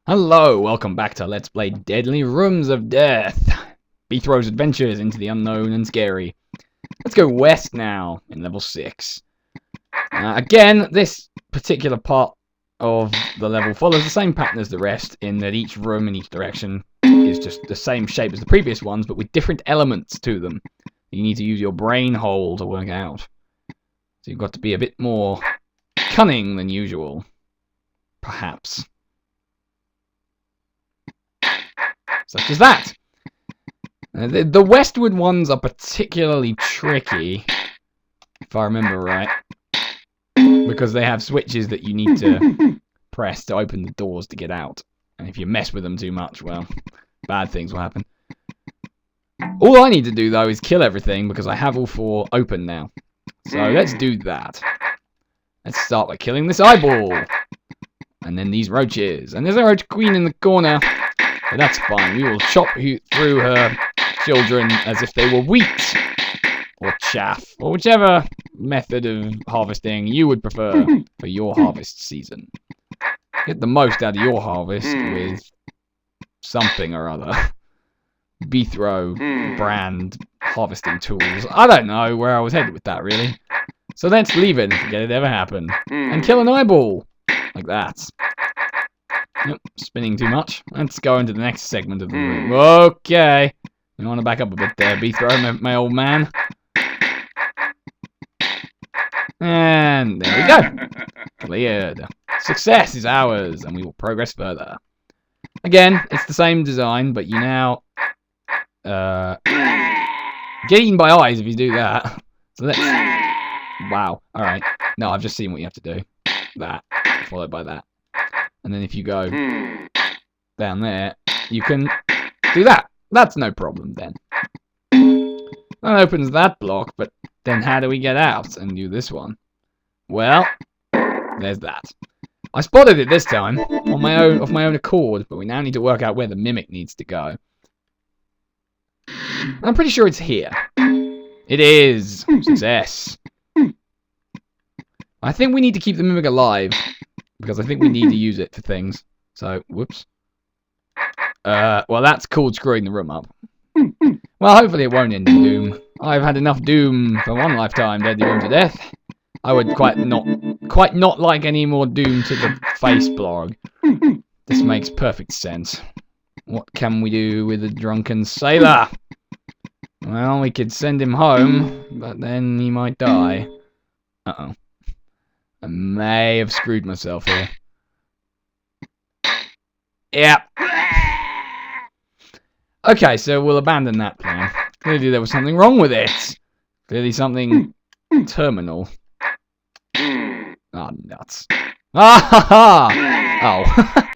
Hello, welcome back to Let's Play Deadly Rooms of Death. Beethro's adventures into the unknown and scary. Let's go west now, in level 6. Again, this particular part of the level follows the same pattern as the rest, in that each room in each direction is just the same shape as the previous ones, but with different elements to them. You need to use your brain hole to work out. So you've got to be a bit more cunning than usual. Perhaps. Such as that. The westward ones are particularly tricky, if I remember right, because they have switches that you need to press to open the doors to get out. And if you mess with them too much, well, bad things will happen. All I need to do, though, is kill everything, because I have all 4 open now. So let's do that. Let's start by killing this eyeball. And then these roaches. And there's a roach queen in the corner. But that's fine. We will chop through her children as if they were wheat. Or chaff. Or whichever method of harvesting you would prefer for your harvest season. Get the most out of your harvest with something or other. Beethro brand harvesting tools. I don't know where I was headed with that, really. So let's leave it and forget it ever happened. And kill an eyeball. Like that. Nope, spinning too much. Let's go into the next segment of the room. Okay. You want to back up a bit there, Beethro, my old man. And there we go. Cleared. Success is ours, and we will progress further. Again, it's the same design, but you now get eaten by eyes if you do that. So let's... Wow. Alright. No, I've just seen what you have to do. That. Followed by that. And then if you go down there, you can do that. That's no problem then. That opens that block, but then how do we get out and do this one? Well, there's that. I spotted it this time on my own, of my own accord, but we now need to work out where the mimic needs to go. I'm pretty sure it's here. It is. Success. I think we need to keep the mimic alive, because I think we need to use it for things. So, whoops. Well, that's called screwing the room up. Well, hopefully it won't end in doom. I've had enough doom for one lifetime, Deadly Rooms of Death. I would quite not like any more doom to the face blog. This makes perfect sense. What can we do with a drunken sailor? Well, we could send him home, but then he might die. Uh-oh. I may have screwed myself here. Yep. Okay, so we'll abandon that plan. Clearly there was something wrong with it. Clearly something terminal. Ah, nuts. Ah ha ha! Oh,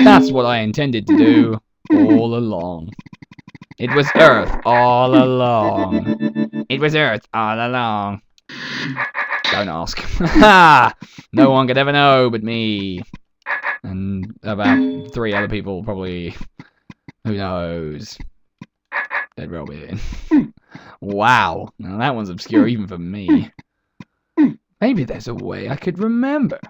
that's what I intended to do all along. It was Earth all along. It was Earth all along. Don't ask. Ha! No one could ever know but me. And about 3 other people, probably. Who knows? Dead Robin. Wow. Now that one's obscure even for me. Maybe there's a way I could remember.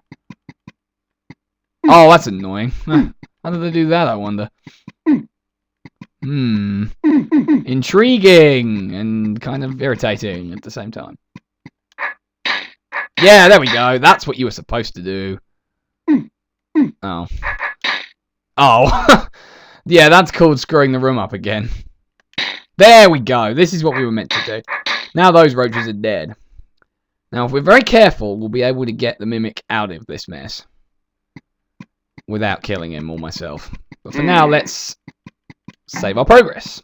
Oh, that's annoying. How did they do that, I wonder? Intriguing and kind of irritating at the same time. Yeah, there we go. That's what you were supposed to do. Oh. Oh. Yeah, that's called screwing the room up again. There we go. This is what we were meant to do. Now those roaches are dead. Now, if we're very careful, we'll be able to get the mimic out of this mess. Without killing him or myself. But for now, let's save our progress.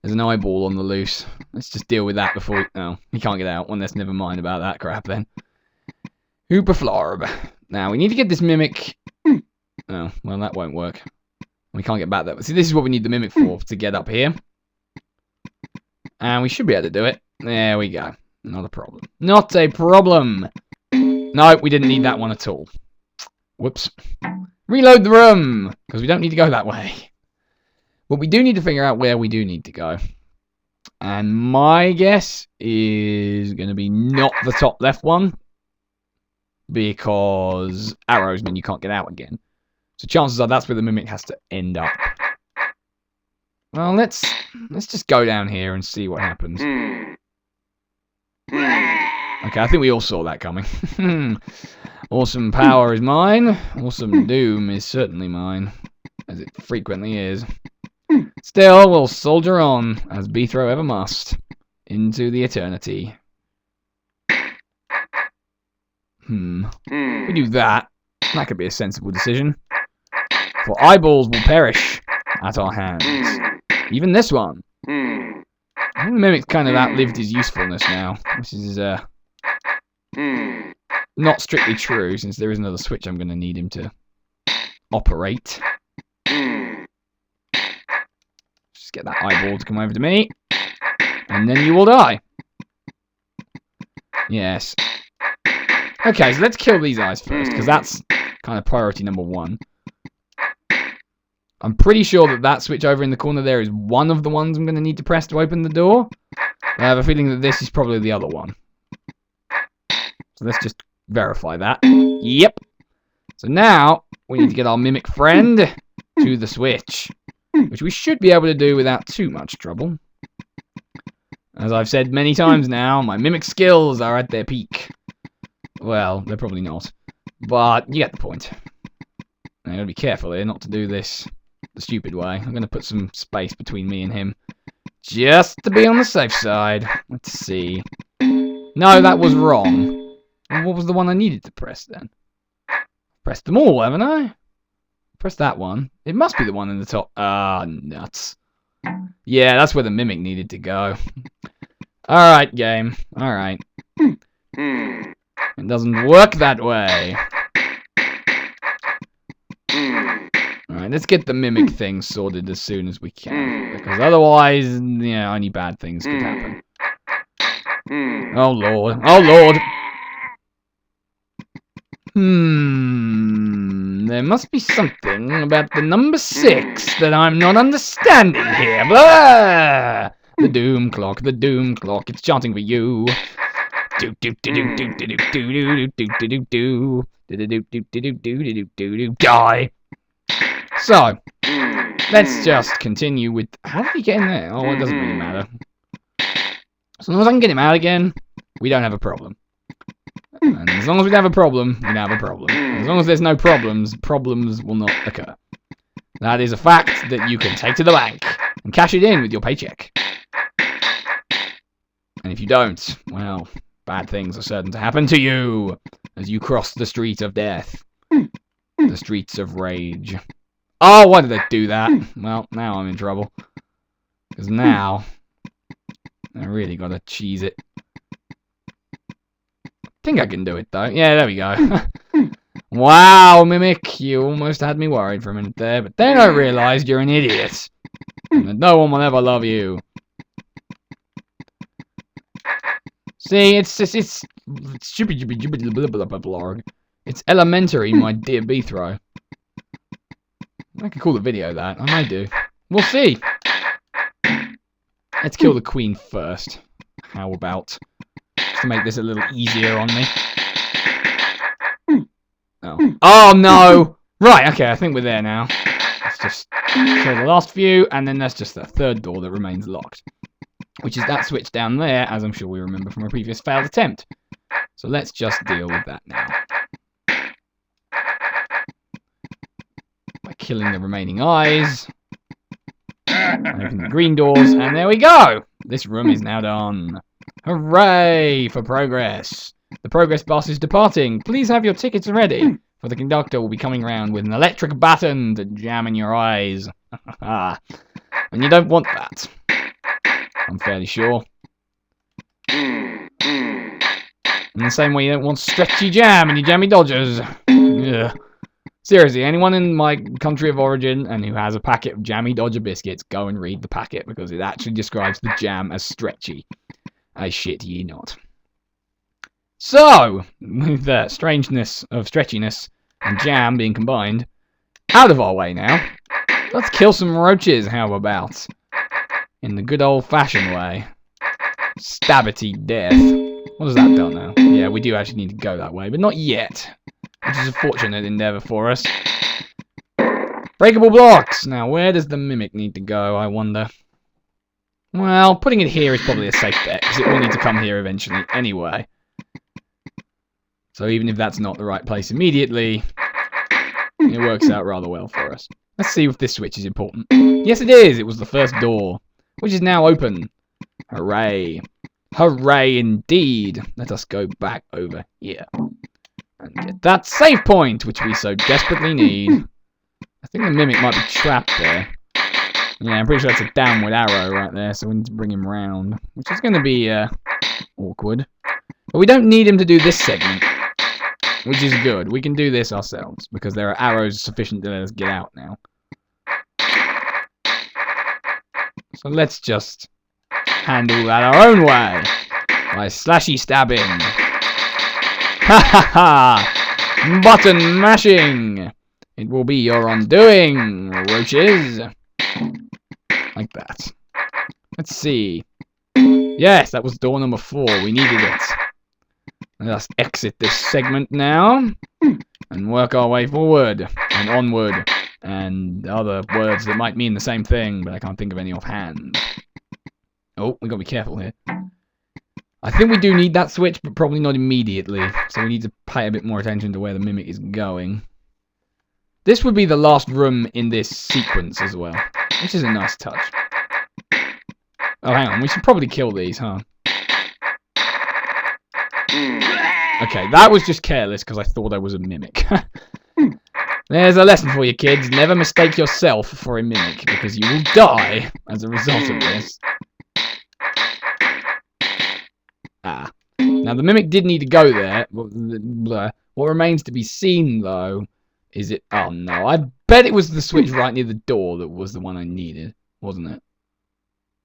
There's an eyeball on the loose. Let's just deal with that before... Oh, he can't get out. Well, let's never mind about that crap then. Hooperflorb. Now, we need to get this mimic... Oh, well, that won't work. We can't get back there. See, this is what we need the mimic for, to get up here. And we should be able to do it. There we go. Not a problem. Not a problem. No, we didn't need that one at all. Whoops. Reload the room, because we don't need to go that way. But we do need to figure out where we do need to go. And my guess is going to be not the top left one. Because arrows mean you can't get out again. So chances are that's where the mimic has to end up. Well, let's just go down here and see what happens. Okay, I think we all saw that coming. Awesome power is mine. Awesome doom is certainly mine, as it frequently is. Still, we'll soldier on, as Beethro ever must, into the eternity. If we do that, that could be a sensible decision. For eyeballs will perish at our hands. Even this one. I think the mimic's kind of outlived his usefulness now, which is not strictly true, since there is another switch I'm going to need him to operate. Just get that eyeball to come over to me, and then you will die. Yes. Okay, so let's kill these eyes first, because that's kind of priority number 1. I'm pretty sure that that switch over in the corner there is one of the ones I'm going to need to press to open the door. I have a feeling that this is probably the other one. So let's just verify that. Yep. So now we need to get our mimic friend to the switch, which we should be able to do without too much trouble. As I've said many times now, my mimic skills are at their peak. Well, they're probably not, but you get the point. I gotta be careful here not to do this the stupid way. I'm gonna put some space between me and him, just to be on the safe side. Let's see. No, that was wrong. What was the one I needed to press then? Pressed them all, haven't I? Press that one. It must be the one in the top. Ah, nuts. Yeah, that's where the mimic needed to go. Alright, game. Alright. It doesn't work that way. Alright, let's get the mimic thing sorted as soon as we can. Because otherwise, yeah, only bad things could happen. Oh lord. Oh lord. There must be something about the number 6 that I'm not understanding here. Blah! The doom clock, it's chanting for you. Do do do do do do do do do do do do. Die. So, let's just continue with. How did he get in there? Oh, it doesn't really matter. As long as I can get him out again, we don't have a problem. And as long as we don't have a problem, we don't have a problem. As long as there's no problems, problems will not occur. That is a fact that you can take to the bank and cash it in with your paycheck. And if you don't, well, bad things are certain to happen to you as you cross the street of death. The streets of rage. Oh, why did they do that? Well, now I'm in trouble. Because now, I really gotta cheese it. I think I can do it, though. Yeah, there we go. Wow, Mimic, you almost had me worried for a minute there, but then I realised you're an idiot. And that no one will ever love you. See, it's stupid. It's elementary, my dear Beethro. I could call the video that. I might do. We'll see. Let's kill the queen first. How about? Just to make this a little easier on me. Oh. Oh no! Right, okay, I think we're there now. Let's just kill the last few, and then there's just the third door that remains locked. Which is that switch down there, as I'm sure we remember from a previous failed attempt. So let's just deal with that now. By killing the remaining eyes. Open the green doors, and there we go! This room is now done. Hooray for progress! The progress bus is departing. Please have your tickets ready, for the conductor will be coming round with an electric baton to jam in your eyes. And you don't want that. I'm fairly sure. In the same way you don't want stretchy jam in your jammy dodgers. Ugh. Seriously, anyone in my country of origin and who has a packet of jammy dodger biscuits, go and read the packet, because it actually describes the jam as stretchy. I shit ye not. So, with the strangeness of stretchiness and jam being combined, out of our way now, let's kill some roaches, how about? In the good old-fashioned way. Stabity death. What does that do now? Yeah, we do actually need to go that way, but not yet. Which is a fortunate endeavour for us. Breakable blocks! Now, where does the mimic need to go, I wonder? Well, putting it here is probably a safe bet, because it will need to come here eventually anyway. So even if that's not the right place immediately, it works out rather well for us. Let's see if this switch is important. Yes, it is! It was the first door, which is now open. Hooray. Hooray indeed! Let us go back over here. And get that save point, which we so desperately need. I think the mimic might be trapped there. Yeah, I'm pretty sure that's a downward arrow right there, so we need to bring him round. Which is going to be awkward. But we don't need him to do this segment. Which is good. We can do this ourselves, because there are arrows sufficient to let us get out now. So let's just handle that our own way. By slashy stabbing. Ha ha ha! Button mashing! It will be your undoing, roaches. Like that. Let's see. Yes, that was door number 4. We needed it. Let us exit this segment now. And work our way forward. And onward. And other words that might mean the same thing, but I can't think of any offhand. Oh, we gotta be careful here. I think we do need that switch, but probably not immediately. So we need to pay a bit more attention to where the mimic is going. This would be the last room in this sequence as well, which is a nice touch. Oh, hang on. We should probably kill these, huh? Okay, that was just careless because I thought I was a mimic. There's a lesson for you, kids. Never mistake yourself for a mimic, because you will die as a result of this. Ah. Now, the mimic did need to go there. What remains to be seen, though, is it... Oh, no. I bet it was the switch right near the door that was the one I needed, wasn't it?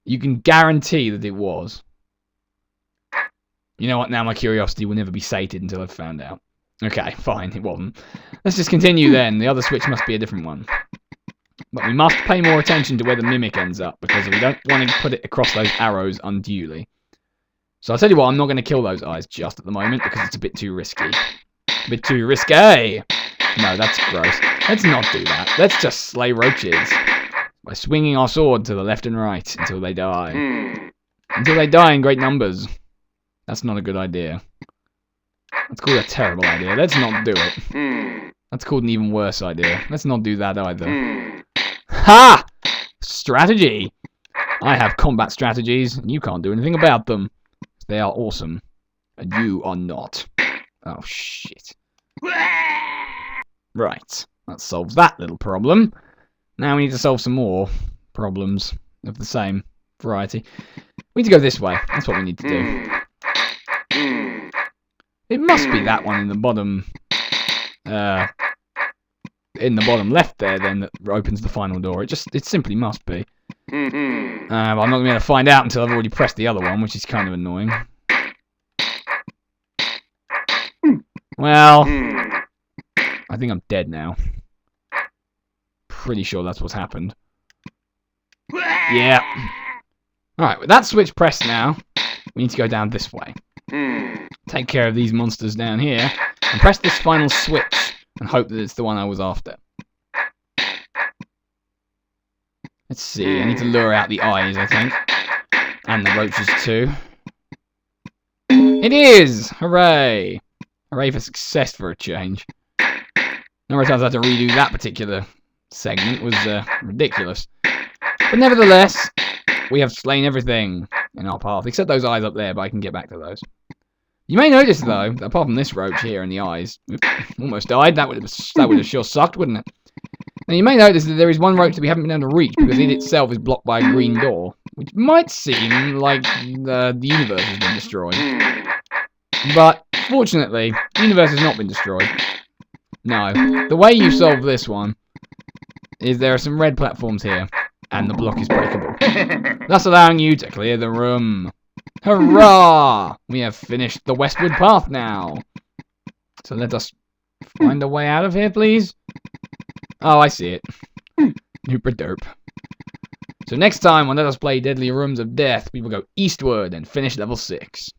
You can guarantee that it was. You know what? Now my curiosity will never be sated until I've found out. Okay, fine. It wasn't. Let's just continue then. The other switch must be a different one. But we must pay more attention to where the mimic ends up, because we don't want to put it across those arrows unduly. So I'll tell you what, I'm not going to kill those eyes just at the moment, because it's a bit too risky. A bit too risque! No, that's gross. Let's not do that. Let's just slay roaches. By swinging our sword to the left and right until they die. Until they die in great numbers. That's not a good idea. That's called a terrible idea. Let's not do it. That's called an even worse idea. Let's not do that either. Ha! Strategy! I have combat strategies, and you can't do anything about them. They are awesome. And you are not. Oh, shit. Right. That solves that little problem. Now we need to solve some more problems of the same variety. We need to go this way. That's what we need to do. It must be that one in the bottom... in the bottom left there, then, that opens the final door. It simply must be. But I'm not going to be able to find out until I've already pressed the other one, which is kind of annoying. Well... I think I'm dead now. Pretty sure that's what's happened. Yeah. Alright, with that switch pressed now, we need to go down this way. Take care of these monsters down here, and press this final switch, and hope that it's the one I was after. Let's see, I need to lure out the eyes, I think. And the roaches too. It is! Hooray! Hooray for success for a change. Number of times I had to redo that particular segment was ridiculous. But nevertheless, we have slain everything in our path, except those eyes up there, but I can get back to those. You may notice, though, that apart from this roach here and the eyes, oops, almost died, that would have sure sucked, wouldn't it? Now you may notice that there is one roach that we haven't been able to reach, because it itself is blocked by a green door, which might seem like the universe has been destroyed. But, fortunately, the universe has not been destroyed. No. The way you solve this one is there are some red platforms here, and the block is breakable. Thus allowing you to clear the room. Hurrah! We have finished the westward path now. So let us find a way out of here, please. Oh, I see it. Nooper derp. So next time on Let Us Play Deadly Rooms of Death, we will go eastward and finish level 6.